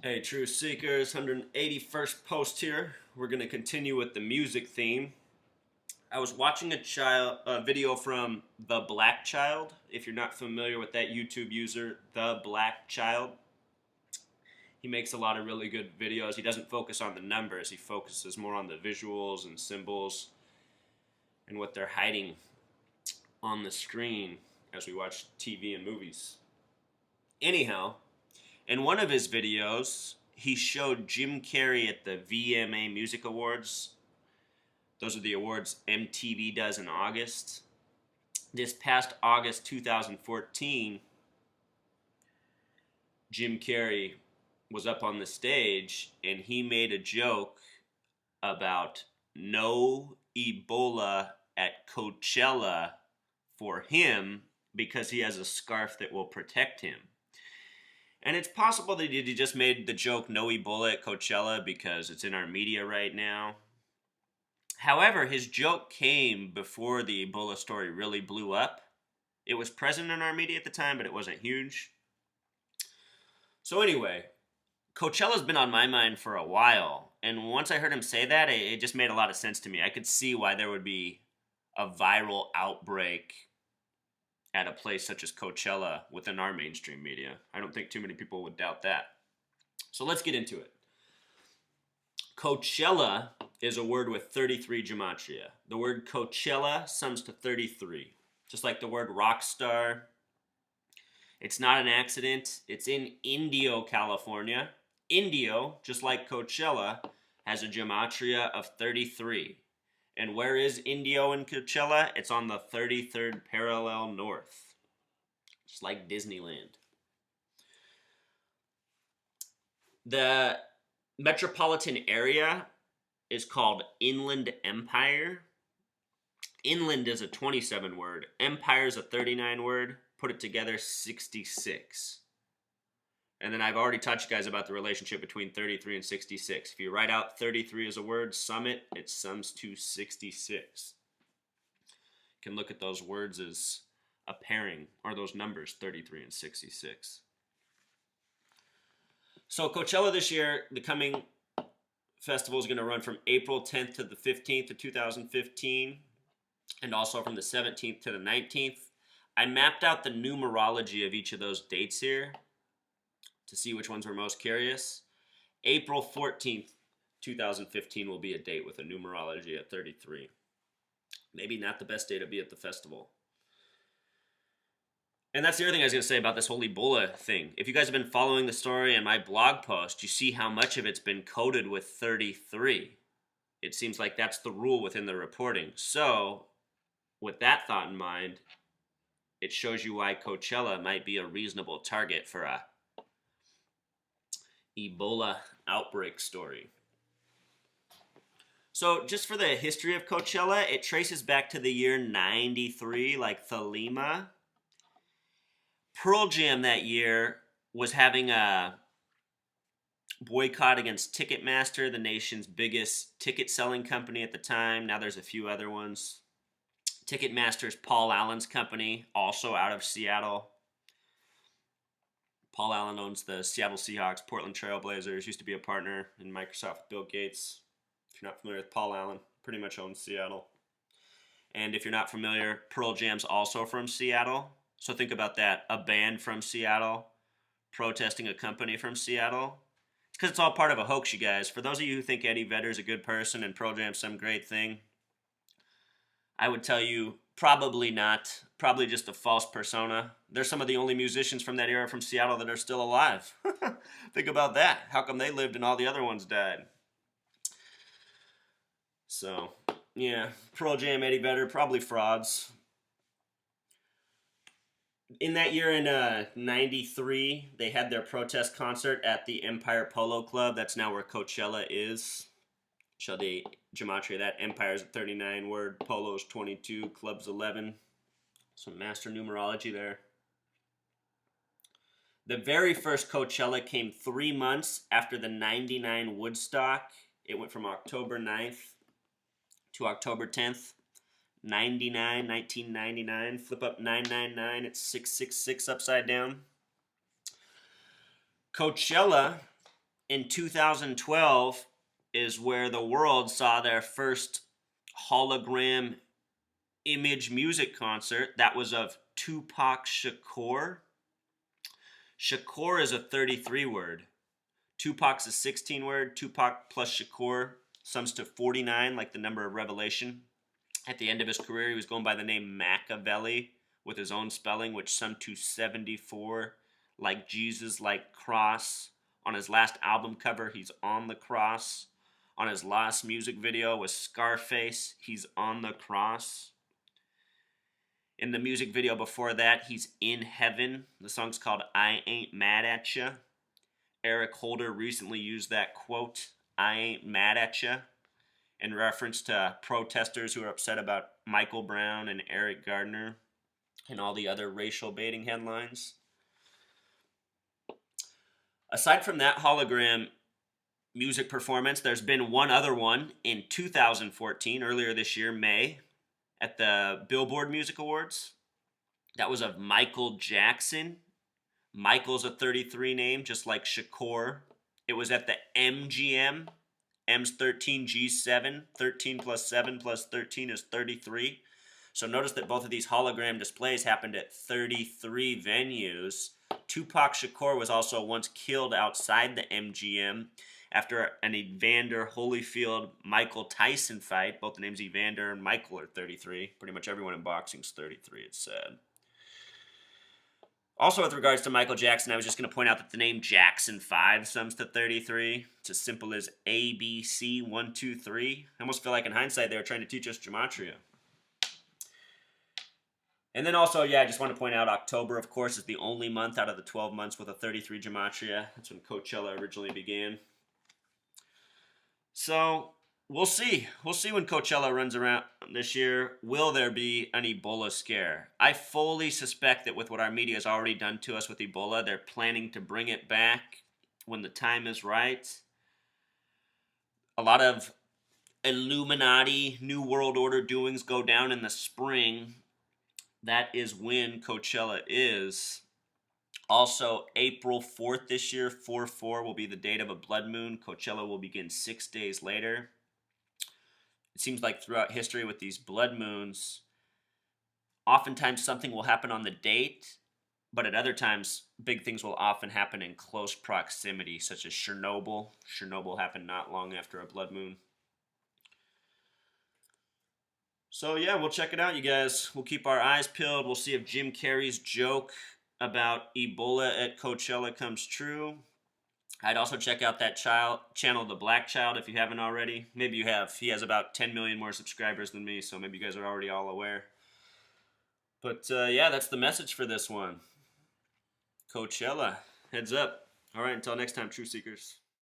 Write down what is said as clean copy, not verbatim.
Hey, True Seekers, 181st post here. We're going to continue with the music theme. I was watching a video from The Black Child. If you're not familiar with that YouTube user, The Black Child, he makes a lot of really good videos. He doesn't focus on the numbers, he focuses more on the visuals and symbols and what they're hiding on the screen as we watch TV and movies. Anyhow, in one of his videos, he showed Jim Carrey at the VMA Music Awards. Those are the awards MTV does in August. This past August 2014, Jim Carrey was up on the stage and he made a joke about no Ebola at Coachella for him because he has a scarf that will protect him. And it's possible that he just made the joke no Ebola at Coachella because it's in our media right now. However, his joke came before the Ebola story really blew up. It was present in our media at the time, but it wasn't huge. So anyway, Coachella's been on my mind for a while. And once I heard him say that, it just made a lot of sense to me. I could see why there would be a viral outbreak at a place such as Coachella within our mainstream media. I don't think too many people would doubt that. So let's get into it. Coachella is a word with 33 gematria. The word Coachella sums to 33. Just like the word rock star. It's not an accident. It's in Indio, California. Indio, just like Coachella, has a gematria of 33. And where is Indio and Coachella? It's on the 33rd parallel north. Just like Disneyland. The metropolitan area is called Inland Empire. Inland is a 27 word. Empire is a 39 word. Put it together, 66. And then I've already taught you guys about the relationship between 33 and 66. If you write out 33 as a word, sum it, it sums to 66. You can look at those words as a pairing, or those numbers, 33 and 66. So Coachella this year, the coming festival is going to run from April 10th to the 15th of 2015, and also from the 17th to the 19th. I mapped out the numerology of each of those dates here to see which ones were most curious. April 14th, 2015 will be a date with a numerology at 33. Maybe not the best day to be at the festival. And that's the other thing I was going to say about this whole Ebola thing. If you guys have been following the story and my blog post, you see how much of it's been coded with 33. It seems like that's the rule within the reporting. So, with that thought in mind, it shows you why Coachella might be a reasonable target for a Ebola outbreak story. So just for the history of Coachella, it traces back to the year 93, like Thelema. Pearl Jam that year was having a boycott against Ticketmaster, the nation's biggest ticket selling company at the time. Now there's a few other ones. Ticketmaster's Paul Allen's company, also out of Seattle. Paul Allen owns the Seattle Seahawks, Portland Trail Blazers, used to be a partner in Microsoft with Bill Gates. If you're not familiar with Paul Allen, pretty much owns Seattle. And if you're not familiar, Pearl Jam's also from Seattle. So think about that, a band from Seattle protesting a company from Seattle. It's because it's all part of a hoax, you guys. For those of you who think Eddie Vedder's a good person and Pearl Jam's some great thing, I would tell you probably not. Probably just a false persona. They're some of the only musicians from that era from Seattle that are still alive. Think about that. How come they lived and all the other ones died? So, yeah, Pearl Jam, Eddie Vedder, probably frauds. In that year in 93, they had their protest concert at the Empire Polo Club. That's now where Coachella is. Show the gematria of that. Empire's 39 word, Polo's 22, Club's 11. Some master numerology there. The very first Coachella came 3 months after the 99 Woodstock. It went from October 9th to October 10th. 1999. Flip up 999. It's 666 upside down. Coachella in 2012 is where the world saw their first hologram image music concert. That was of Tupac Shakur. Shakur is a 33 word. Tupac's a 16 word. Tupac plus Shakur sums to 49, like the number of Revelation. At the end of his career, he was going by the name Machiavelli with his own spelling, which summed to 74, like Jesus, like cross. On his last album cover, he's on the cross. On his last music video with Scarface, he's on the cross. In the music video before that, he's in heaven. The song's called I Ain't Mad At Ya. Eric Holder recently used that quote, I ain't mad at ya, in reference to protesters who are upset about Michael Brown and Eric Gardner and all the other racial baiting headlines. Aside from that hologram music performance, there's been one other one in 2014, earlier this year, May, at the Billboard Music Awards. That was of Michael Jackson. Michael's a 33 name, just like Shakur. It was at the MGM. M's 13, G's 7. 13 plus 7 plus 13 is 33. So notice that both of these hologram displays happened at 33 venues. Tupac Shakur was also once killed outside the MGM after an Evander Holyfield Michael Tyson fight. Both the names Evander and Michael are 33. Pretty much everyone in boxing is 33, it's said. Also, with regards to Michael Jackson, I was just going to point out that the name Jackson 5 sums to 33. It's as simple as A, B, C, 1, 2, 3. I almost feel like in hindsight they were trying to teach us gematria. And then also, I just want to point out October, of course, is the only month out of the 12 months with a 33 gematria. That's when Coachella originally began. So, we'll see. We'll see when Coachella runs around this year. Will there be an Ebola scare? I fully suspect that with what our media has already done to us with Ebola, they're planning to bring it back when the time is right. A lot of Illuminati, New World Order doings go down in the spring. That is when Coachella is. Also, April 4th this year, 4/4 will be the date of a blood moon. Coachella will begin 6 days later. It seems like throughout history with these blood moons, oftentimes something will happen on the date, but at other times, big things will often happen in close proximity, such as Chernobyl. Chernobyl happened not long after a blood moon. So we'll check it out, you guys. We'll keep our eyes peeled. We'll see if Jim Carrey's joke about Ebola at Coachella comes true. I'd also check out that channel, The Black Child, if you haven't already. Maybe you have. He has about 10 million more subscribers than me, so maybe you guys are already all aware. But that's the message for this one. Coachella. Heads up. All right, until next time, Truth Seekers.